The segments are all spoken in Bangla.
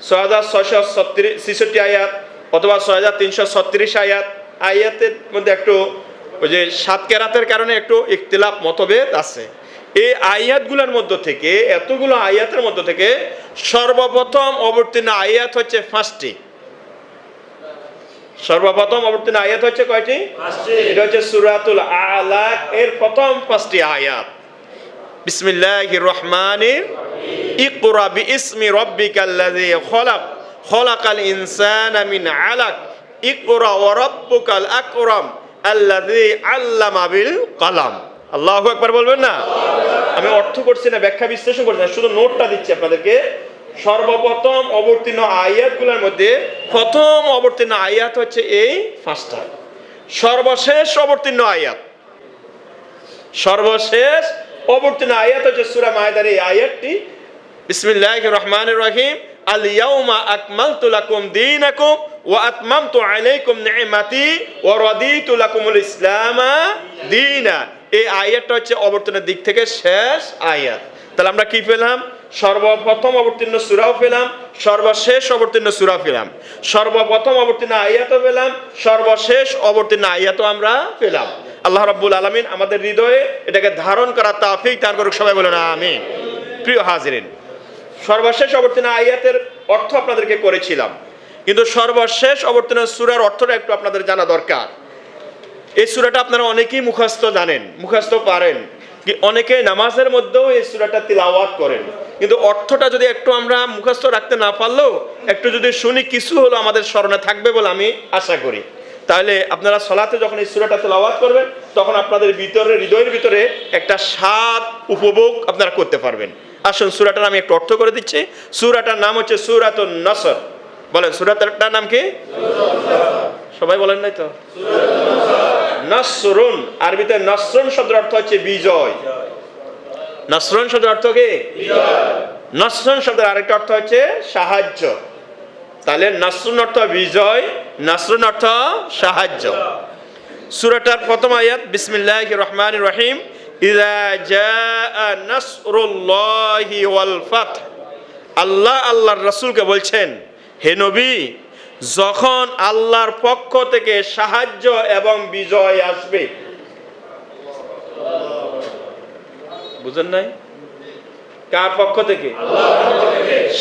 6666 আয়াত অথবা 6336 আয়াত। আয়াতের মধ্যে একটু ওই যে 7 কেরাতের কারণে একটু ইখতিলাফ মতভেদ আছে। এই আয়াতগুলোর মধ্য থেকে, এতগুলো আয়াতের মধ্য থেকে সর্বপ্রথম অবতীর্ণ আয়াত হচ্ছে 5টি। সর্বপ্রথম অবতীর্ণ আয়াত হচ্ছে কয়টি? 5টি। এটা হচ্ছে সূরাতুল আলাক এর প্রথম 5টি আয়াত। বিসমিল্লাহির রহমানির ইকরা বিইসমি রাব্বিকাল্লাযী খলাক খলাকাল ইনসানা মিন আলাক ইকরা ওয়া রাব্বুকাল আকরাম আল্লাযী আল্লামা বিল কলম। আল্লাহু আকবার বলবেন না? আমি অর্থ করছি না, ব্যাখ্যা বিশ্লেষণ করছি না, শুধু নোটটা দিচ্ছি আপনাদেরকে। সর্বপ্রথম অবতীর্ণ আয়াতগুলোর মধ্যে প্রথম অবতীর্ণ আয়াত হচ্ছে এই 5টা। সর্বশেষ অবতীর্ণ আয়াত, সর্বশেষ অবতীর্ণ আয়াত হচ্ছে সূরা মায়েদার এই আয়াতটি। বিসমিল্লাহির রহমানির রহিম আল ইয়াউমা আকমালতু লাকুম দীনাকুম ওয়া আতমামতু আলাইকুম নি'মাতি ওয়া রাদিতু লাকুমুল ইসলামা দীনা। এই আয়াতটা হচ্ছে অবতীর্ণের দিক থেকে শেষ আয়াত। তাহলে আমরা কি পেলাম? সর্বপ্রথম অবতীর্ণ সূরাও পেলাম, সর্বশেষ অবতীর্ণ সূরা পেলাম, সর্বপ্রথম অবতীর্ণ আয়াতও পেলাম, সর্বশেষ অবতীর্ণ আয়াতও আমরা পেলাম। আল্লাহ রাব্বুল আলামিন আমাদের হৃদয়ে এটাকে ধারণ করার তৌফিক দান করুক। সবাই বলেন আমিন। প্রিয় হাজিরিন, সর্বশেষ অবতীর্ণ আয়াতের অর্থ আপনাদেরকে করেছিলাম, কিন্তু সর্বশেষ অবতীর্ণ সূরার অর্থটা একটু আপনাদের জানা দরকার। এই সূরাটা আপনারা অনেকেই মুখস্থ জানেন, মুখস্থ পারেন, অনেকে নামাজের মধ্যেও এই সূরাটা তিলাওয়াত করেন, কিন্তু অর্থটা যদি একটু আমরা মুখস্থ রাখতে না পারলেও একটু যদি শুনি, কিছু হলো আমাদের স্মরণে থাকবে বলে আমি আশা করি। তাহলে আপনারা সালাতে যখন এই সূরাটা তিলাওয়াত করবেন, তখন আপনাদের ভিতরে, হৃদয়ের ভিতরে একটা স্বাদ উপভোগ আপনারা করতে পারবেন। আসুন সূরাটার আমি একটু অর্থ করে দিচ্ছি। সূরাটার নাম হচ্ছে সূরাতুন নসর। বলেন সূরাটার নাম কি? সবাই বলেন নাই তো? নসরুন। আরবিতে নসরুন শব্দের অর্থ হচ্ছে বিজয়। নসরুন শব্দের অর্থ কি? নসরুন শব্দের আরেকটা অর্থ হচ্ছে সাহায্য। তাহলে নসরুন অর্থ বিজয়, নসরুন অর্থ সাহায্য। সূরাটার প্রথম আয়াত বিসমিল্লাহির রহমানির রহিম ইযা জাআ নাসরুল্লাহি ওয়াল ফাত। আল্লাহ আল্লাহর রাসূলকে বলছেন, হে নবী, যখন আল্লাহর পক্ষ থেকে সাহায্য এবং বিজয় আসবে। বুঝেন নাই? কার পক্ষ থেকে?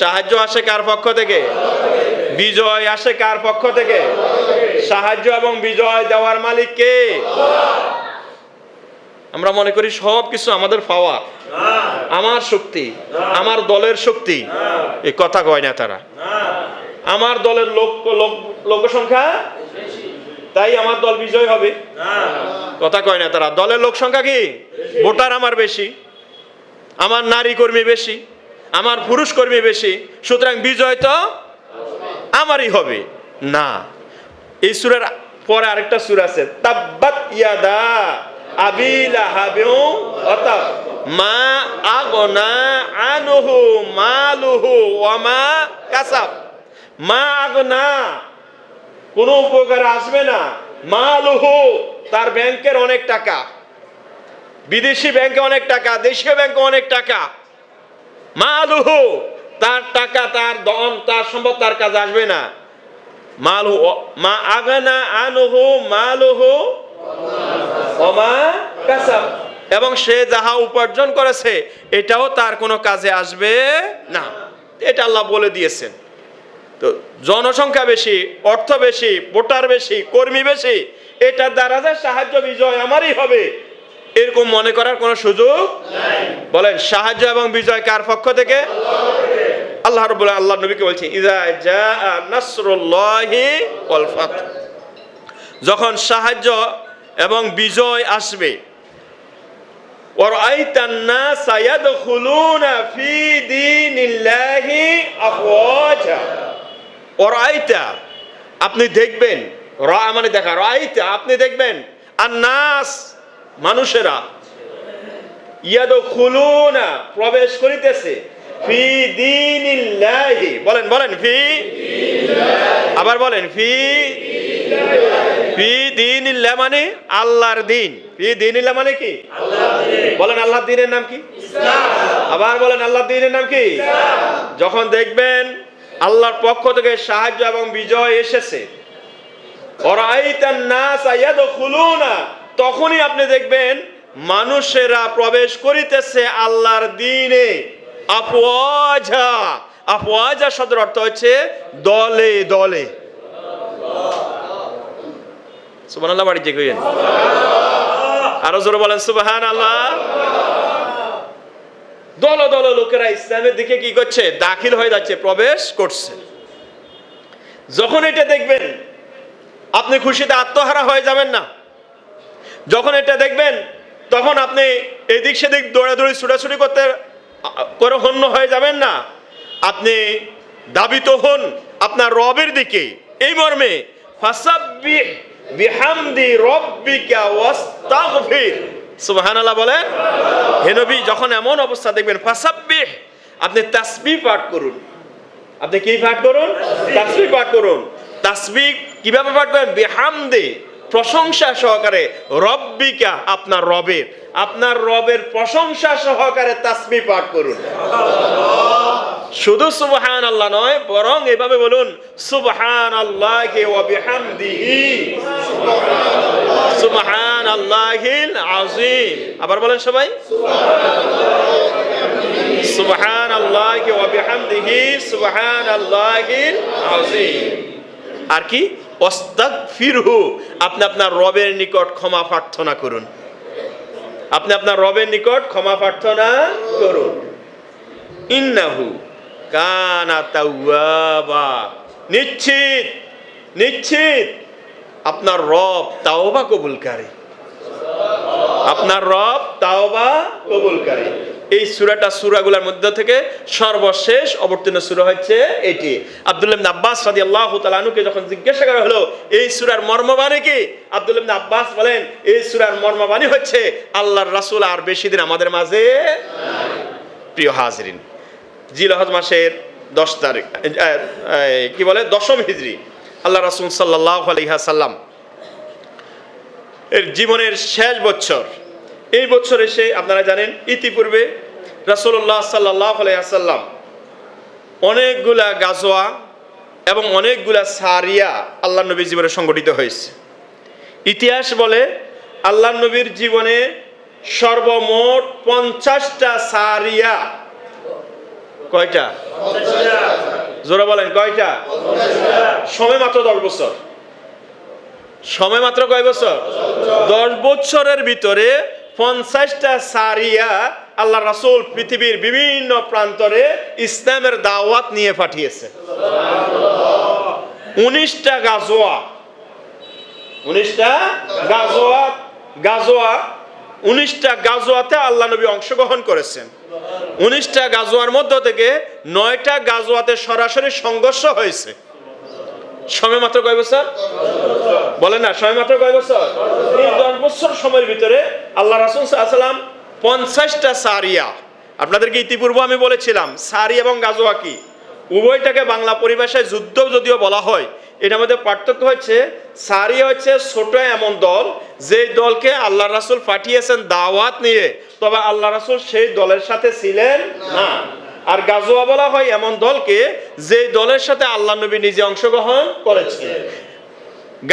সাহায্য আসে কার পক্ষ থেকে? বিজয় আসে কার পক্ষ থেকে? সাহায্য এবং বিজয় দেওয়ার মালিক কে? আমরা মনে করি সব কিছু আমাদের পাওয়া, আমার শক্তি, আমার দলের শক্তি। এই কথা কয় না তারা। আমার দলের লোক সংখ্যা, তাই আমার দল বিজয় হবে, কথা কয় না তারা। দলের লোক সংখ্যা কি? ভোটার আমার বেশি, আমার নারী কর্মী বেশি, আমার পুরুষ কর্মী বেশি, সুতরাং বিজয় তো আমারই হবে না। এই সূরার পরে আরেকটা সূরা আছে, তাব্বাত ইয়াদা আবি লাহাবিন ওয়া তাব মা আগনা আনহু মালুহু ওয়া মা কাসাব। মা আগনা, কোনো উপকার আসবে না, মালুহু, তার ব্যাংকের অনেক টাকা, বিদেশি ব্যাংকে অনেক টাকা, দেশীয় ব্যাংকে অনেক টাকা, মালুহু, তার টাকা, তার ধন, তার সম্পদ তার কাজে আসবে না। মালুহু মা আগনা আনহু মালুহু ওয়া মা কাসাব, এবং সে যাহা উপার্জন করেছে এটাও তার কোনো কাজে আসবে না। এটা আল্লাহ বলে দিয়েছেন। তো জনসংখ্যা বেশি, অর্থ বেশি, ভোটার বেশি, কর্মী বেশি, এটার দ্বারা যে সাহায্য বিজয় আমারই হবে এরকম মনে করার কোনো সুযোগ নাই। বলেন সাহায্য এবং বিজয় কার পক্ষ থেকে? আল্লাহ রাব্বুল আলামিন আল্লাহ নবীকে বলছেন ইযা জাআ নাসরুল্লাহি ওয়াল ফাত, যখন সাহায্য এবং বিজয় আসবে। ওয়া রাআইতান নাসা ইয়াদখুলুনা ফি দীনিল্লাহি আফওয়াজা। ওয়া রাআইতা, আপনি দেখবেন, রা মানে দেখা, রাআইতা আপনি দেখবেন, আন-নাস মানুষেরা, ইয়াদখুলুনা প্রবেশ করিতেছে, ফি দীনিল্লাহি, বলেন বলেন ফি দীনিল্লাহি, আবার বলেন ফি দীনিল্লাহি। ফি দীনিল্লাহ মানে আল্লাহর দিন। ফি দীনিল্লাহ মানে কি? আল্লাহর দিন। বলেন আল্লাহর দিনের নাম কি? ইসলাম। আবার বলেন আল্লাহর দিনের নাম কি? ইসলাম। যখন দেখবেন আল্লাহর পক্ষ থেকে সাহায্য এবং বিজয় এসেছে। তখনই আপনি দেখবেন মানুষেরা প্রবেশ করিতেছে আল্লাহর দ্বীনে আফওয়াজা। আফওয়াজা শব্দের অর্থ হচ্ছে দলে দলে। সুবহানাল্লাহ বাড়িতে কইেন, আরো জোরে বলেন সুবহানাল্লাহ। দল দল লোকেরা ইসলামের দিকে কি করছে? দাখিল হয়ে যাচ্ছে, প্রবেশ করছে। যখন এটা দেখবেন আপনি খুশিতে আত্মহারা হয়ে যাবেন না। যখন এটা দেখবেন তখন আপনি এদিক সেদিক দৌড়াদৌড়ি ছুটাছুটি করে হন্য হয়ে যাবেন না। আপনি দাবিত হন আপনার রবের দিকে, এই মর্মে ফাসাব্বিহ বিহামদি রব্বিকা ওয়াস্তাগফির। সুবহানাল্লাহ বলেন। হে নবী, যখন এমন অবস্থা দেখবেন, ফাসাব্বিহ, আপনি তাসবিহ পাঠ করুন। আপনি কি পাঠ করুন? তাসবিহ পাঠ করুন। তাসবিহ কিভাবে পাঠ করবেন? বিহামদি, প্রশংসা সহকারে, রব্বিকা, আপনার রবের, আপনার রবের প্রশংসা সহকারে তাসবিহ পাঠ করুন। শুধু সুবহানাল্লাহ নয়, বরং এভাবে বলুন সুবহানাল্লাহি ওয়া বিহামদিহি সুবহানাল্লাহিল আযীম। আবার বলেন সবাই, সুবহানাল্লাহি ওয়া বিহামদিহি সুবহানাল্লাহিল আযীম। আর কি? ওয়াস্তাগফিরহু, আপনি আপনার রবের নিকট ক্ষমা প্রার্থনা করুন। আপনি আপনার রবের নিকট ক্ষমা প্রার্থনা করুন। ইন্নাহু কানা তাওয়াবা, নিশ্চিত নিশ্চিত আপনার রব তাওবা কবুলকারী। আপনার রব তাওবা কবুলকারী। এই সূরাটা সূরাগুলোর মধ্যে থেকে সর্বশেষ অবতীর্ণ সূরা হচ্ছে এটি। আব্দুল্লাহ ইবনে আব্বাস রাদিয়াল্লাহু তাআলা আনহুকে যখন জিজ্ঞাসা করা হলো এই সূরার মর্মবাণী কি, আব্দুল্লাহ ইবনে আব্বাস বলেন এই সূরার মর্মবাণী হচ্ছে আল্লাহর রাসূল আর বেশি দিন আমাদের মাঝে নাই। প্রিয় হাজিরিন, জিলহজ মাসের 10 তারিখ, কি বলে 10ম হিজরি, আল্লাহ রাসূল সাল্লাল্লাহু আলাইহি ওয়াসাল্লাম এর জীবনের শেষ বছর। এই বছর এসে আপনারা জানেন ইতিপূর্বে রাসূলুল্লাহ সাল্লাল্লাহু আলাইহি ওয়াসাল্লাম অনেকগুলা গাজওয়া এবং অনেকগুলা সারিয়া আল্লাহ নবীর জীবনে সংগঠিত হয়েছে। ইতিহাস বলে আল্লাহ নবীর জীবনে সর্বমোট 50টা সারিয়া। কয়টা? জোরে বলেন কয়টা? সময় মাত্র 10 বছর। সময় মাত্র কয় বছর? 10 বছরের ভিতরে 50টা সারিয়া আল্লাহ রাসূল পৃথিবীর বিভিন্ন প্রান্তরে ইসলামের দাওয়াত নিয়ে পাঠিয়েছে। 19টা গাজওয়া, 19টা গাজওয়াতে আল্লাহ নবী অংশগ্রহণ করেছেন। 19টা গাজওয়ার মধ্য থেকে 9টা গাজওয়াতে সরাসরি সংঘর্ষ হয়েছে। সময় মাত্র কয় বছর? বলেন না, সময় মাত্র কয় বছর? এই 10 বছর সময়ের ভিতরে আল্লাহ রাসূল সাল্লাল্লাহু আলাইহি ওয়াসাল্লাম 50টা সারিয়া। আপনাদেরকে ইতিপূর্বে আমি বলেছিলাম সারি এবং গাজওয়া কি, উভয়টাকে বাংলা পরিভাষায় যুদ্ধ যদিও বলা হয়, এটার মধ্যে পার্থক্য হচ্ছে সারিয়া হচ্ছে ছোট এমন দল যে দলকে আল্লাহ রাসূল পাঠিয়েছেন দাওয়াত নিয়ে, তবে আল্লাহ রাসূল সেই দলের সাথে ছিলেন না। আর গাজওয়া বলা হয় এমন দলকে যে দলের সাথে আল্লাহ নবী নিজে অংশগ্রহণ করেছেন।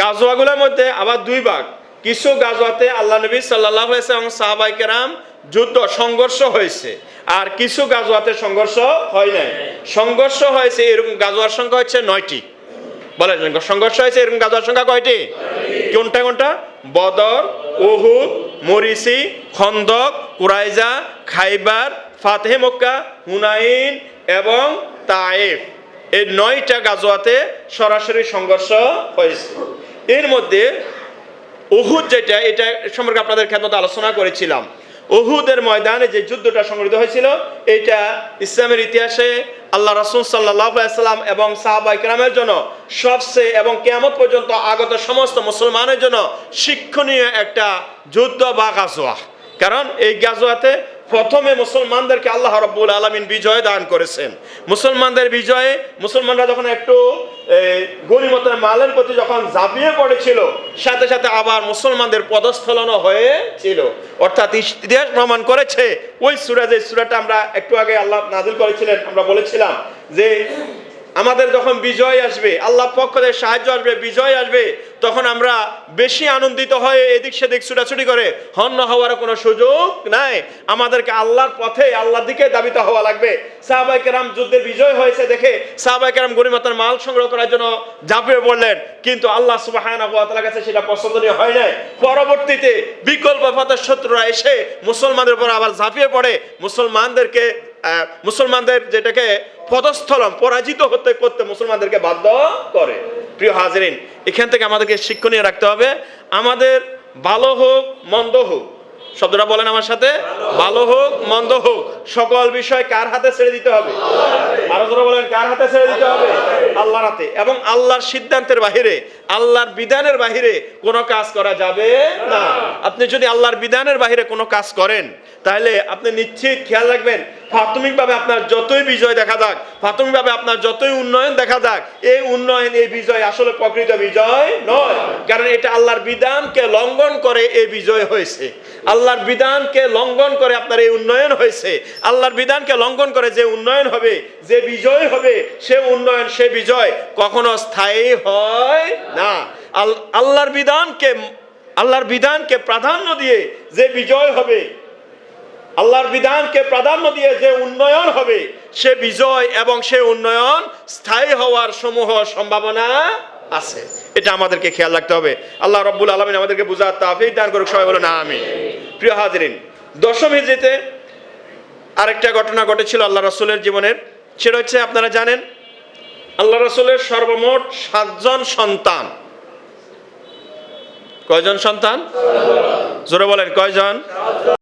গাজওয়াগুলোর মধ্যে আবার 2 ভাগ। কিছু গাজওয়াতে আল্লাহ নবী সাল্লাল্লাহু আলাইহি ওয়াসাল্লাম এবং সাহাবায়ে কেরাম যুদ্ধ সংঘর্ষ হয়েছে, আর কিছু গাজওয়াতে সংঘর্ষ হয় নাই। সংঘর্ষ হয়েছে এরকম গাজওয়ার সংখ্যা হচ্ছে 9টি। বলেন সংঘর্ষ হয়েছে এরকম গাজওয়ার সংখ্যা কয়টি? কোনটা কোনটা? বদর, উহুদ, মরিসি, খন্দক, কুরাইজা, খাইবার, ফাতহে মক্কা, হুনাইন এবং তায়েফ। এই 9টা গাজওয়াতে সরাসরি সংঘর্ষ হয়েছে। এর মধ্যে উহুদ যেটা, এটা সম্পর্কে আপনাদের খেদমতে আলোচনা করেছিলাম। উহুদের ময়দানে যে যুদ্ধটা সংঘটিত হয়েছিল, এটা ইসলামের ইতিহাসে আল্লাহ রাসূল সাল্লাল্লাহু আলাইহি ওয়াসাল্লাম এবং সাহাবায়ে কেরামের জন্য সবচেয়ে এবং কিয়ামত পর্যন্ত আগত সমস্ত মুসলমানের জন্য শিক্ষণীয় একটা যুদ্ধ বা গাজওয়া। কারণ এই গাজওয়াতে প্রথমে মুসলমানদেরকে আল্লাহ রাব্বুল আলামিন বিজয় দান করেছেন। মুসলমানদের বিজয়ে মুসলমানরা যখন একটু গনিমতের মালের প্রতি যখন ঝাঁপিয়ে পড়েছিল, সাথে সাথে আবার মুসলমানদের পদস্খলনও হয়েছিল। অর্থাৎ ইতিহাস প্রমাণ করেছে ওই সূরা, যে সূরাটা আমরা একটু আগে আল্লাহ নাযিল করেছিলেন, আমরা বলেছিলাম যে আমাদের যখন বিজয় আসবে, আল্লাহ পক্ষ থেকে সাহায্য আসবে, বিজয় আসবে, তখন আমরা বেশি আনন্দিত হয়ে এদিক সেদিক ছুটাছুটি করে হন্য হওয়ার কোনো সুযোগ নাই। আমাদেরকে আল্লাহর পথে, আল্লাহর দিকে দাবিত হওয়া লাগবে। সাহাবায়ে কেরাম যুদ্ধে বিজয় হয়েছে দেখে সাহাবায়ে কেরাম গনিমতের মাল সংগ্রহ করার জন্য ঝাঁপিয়ে পড়লেন, কিন্তু আল্লাহ সুবহানাহু ওয়া তাআলার কাছে সেটা পছন্দনীয় হয় নাই। পরবর্তীতে বিকল্প পথের শত্রুরা এসে মুসলমানদের উপর আবার ঝাঁপিয়ে পড়ে মুসলমানদের যেটাকে পদস্থলন পরাজিত করতে মুসলমানদেরকে বাধ্য করে। প্রিয় হাজিরিন, এখান থেকে আমাদেরকে শিক্ষণীয় রাখতে হবে, আমাদের ভালো হোক মন্দ হোক, শব্দটা বলেন আমার সাথে, ভালো হোক মন্দ হোক, সকল বিষয় কার হাতে ছেড়ে দিতে হবে? আরো জোরে বলেন, কার হাতে ছেড়ে দিতে হবে? আল্লাহর হাতে। এবং আল্লাহর সিদ্ধান্তের বাহিরে, আল্লাহর বিধানের বাহিরে কোনো কাজ করা যাবে না। আপনি যদি আল্লাহর বিধানের বাহিরে কোনো কাজ করেন, তাহলে আপনি নিশ্চিত খেয়াল রাখবেন, প্রাথমিকভাবে আপনার যতই বিজয় দেখা যাক, প্রাথমিকভাবে আপনার যতই উন্নয়ন দেখা যাক, এই উন্নয়ন, এই বিজয় আসলে প্রকৃত বিজয় নয়। কারণ এটা আল্লাহর বিধানকে লঙ্ঘন করে এই বিজয় হয়েছে। আল্লাহর বিধানকে লঙ্ঘন করে আপনার এই উন্নয়ন হয়েছে। আল্লাহর বিধানকে লঙ্ঘন করে যে উন্নয়ন হবে, যে বিজয় হবে, সে উন্নয়ন, সে বিজয় কখনো স্থায়ী হয় না। আল্লাহর বিধানকে প্রাধান্য দিয়ে যে বিজয় হবে, আল্লাহর বিধানকে প্রাধান্য দিয়ে যে উন্নয়ন হবে, সে বিজয় এবং সে উন্নয়ন স্থায়ী হওয়ার সমূহ সম্ভাবনা আছে। এটা আমাদেরকে খেয়াল রাখতে হবে। আল্লাহ রাব্বুল আলামিন আমাদেরকে বুঝার তৌফিক দান করুক, সবাই বলুন আমিন। প্রিয় হাজিরিন, দশম হিজরিতে আরেকটা ঘটনা ঘটেছিল আল্লাহ রাসূলের জীবনের। সেটা হচ্ছে, আপনারা জানেন আল্লাহ রাসূলের সর্বমোট 7 জন সন্তান। কয়জন সন্তান? জোরে বলেন, কয়জন?